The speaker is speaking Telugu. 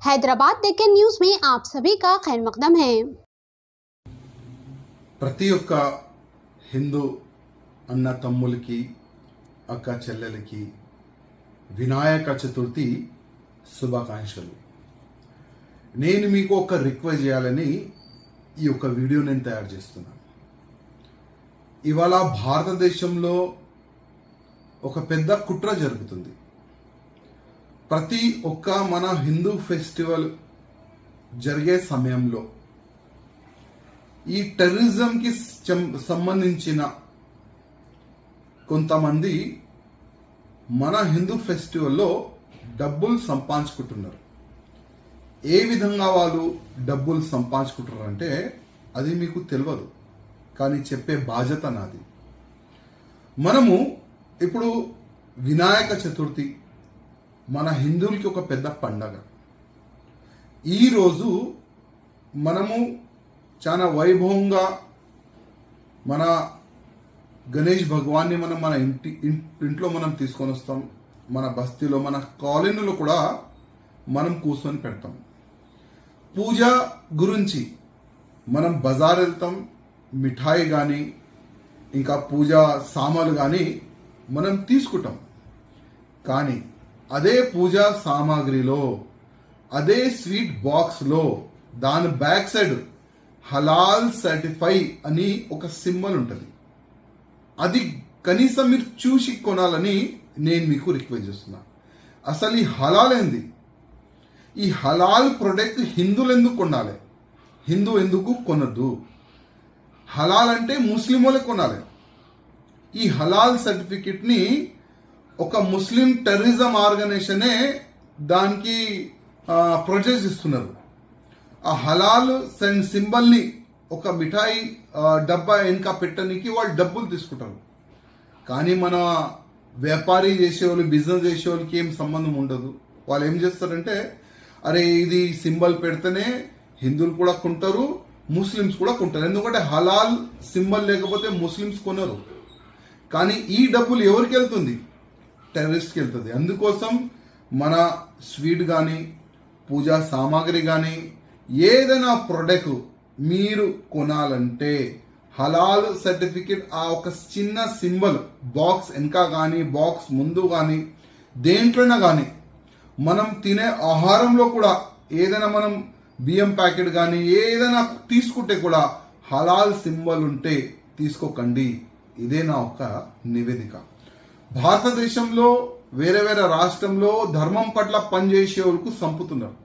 हैदराबाद डेक्कन न्यूज में आप सभी का खैर मकदम है। ప్రతి ఒక్క హిందూ అన్న తమ్ములకి అక్క చెల్లెలకి వినాయక చతుర్థి శుభాకాంక్షలు. నేను మీకు ఒక రిక్వెస్ట్ చేయాలని ఈ యొక్క వీడియో నేను తయారు చేస్తున్నాను. ఇవాళ భారతదేశంలో ఒక పెద్ద కుట్ర జరుగుతుంది. ప్రతి ఒక్క మన హిందూ ఫెస్టివల్ జరిగే సమయంలో ఈ టెర్రరిజంకి సంబంధించిన కొంతమంది మన హిందూ ఫెస్టివల్లో డబ్బులు సంపాదించుకుంటున్నారు. ఏ విధంగా వాళ్ళు డబ్బులు సంపాదించుకుంటున్నారు అంటే అది మీకు తెలియదు, కానీ చెప్పే బాధ్యత నాది. మనము ఇప్పుడు వినాయక చతుర్థి మన హిందువులకి ఒక పెద్ద పండగ. ఈరోజు మనము చాలా వైభవంగా మన గణేష్ భగవాన్ని మన ఇంట్లో మనం తీసుకొని వస్తాం. మన బస్తీలో మన కాలనీలో కూడా మనం కూర్చొని పెడతాం. పూజ గురించి మనం బజార్ వెళ్తాం, మిఠాయి కానీ ఇంకా పూజా సామాన్లు కానీ మనం తీసుకుంటాం. కానీ అదే పూజా సామాగ్రిలో అదే స్వీట్ బాక్స్లో దాని బ్యాక్ సైడ్ హలాల్ సర్టిఫై అని ఒక సింబల్ ఉంటుంది. అది కనీసం మీరు చూసి కొనాలని నేను మీకు రిక్వెస్ట్ చేస్తున్నా. అసలు ఈ హలాల్ ఏంది? ఈ హలాల్ ప్రొడక్ట్ హిందువులు ఎందుకు కొనాలి? హిందూ ఎందుకు కొనద్దు? హలాల్ అంటే ముస్లిం వాళ్ళే కొనాలి. ఈ హలాల్ సర్టిఫికెట్ని ఒక ముస్లిం టెర్రరిజం ఆర్గనైజేషనే దానికి ప్రొజెక్ట్ ఇస్తున్నారు. ఆ హలాల్ సింబల్ని ఒక మిఠాయి డబ్బా వెనుక పెట్టడానికి వాళ్ళు డబ్బులు తీసుకుంటారు. కానీ మన వ్యాపారీ చేసేవాళ్ళు, బిజినెస్ చేసేవాళ్ళకి ఏం సంబంధం ఉండదు. వాళ్ళు ఏం చేస్తారంటే, అరే ఇది సింబల్ పెడితేనే హిందువులు కూడా కొంటారు, ముస్లిమ్స్ కూడా కొంటారు. ఎందుకంటే హలాల్ సింబల్ లేకపోతే ముస్లిమ్స్ కొనరు. కానీ ఈ డబ్బులు ఎవరికి వెళ్తుంది? టెర్రరిస్ట్కి వెళ్తుంది. అందుకోసం మన స్వీట్ కానీ పూజా సామాగ్రి కానీ ఏదైనా ప్రొడక్ట్ మీరు కొనాలంటే హలాల్ సర్టిఫికెట్ ఆ ఒక చిన్న సింబల్ బాక్స్ వెనక కానీ బాక్స్ ముందు కానీ దేంట్లోనే కానీ మనం తినే ఆహారంలో కూడా ఏదైనా మనం బియ్యం ప్యాకెట్ కానీ ఏదైనా తీసుకుంటే కూడా హలాల్ సింబల్ ఉంటే తీసుకోకండి. ఇదే నా ఒక నివేదిక. భారతదేశంలో వేరే వేరే రాష్ట్రంలో ధర్మం పట్ల పనిచేసే వాళ్ళకు చంపుతున్నారు.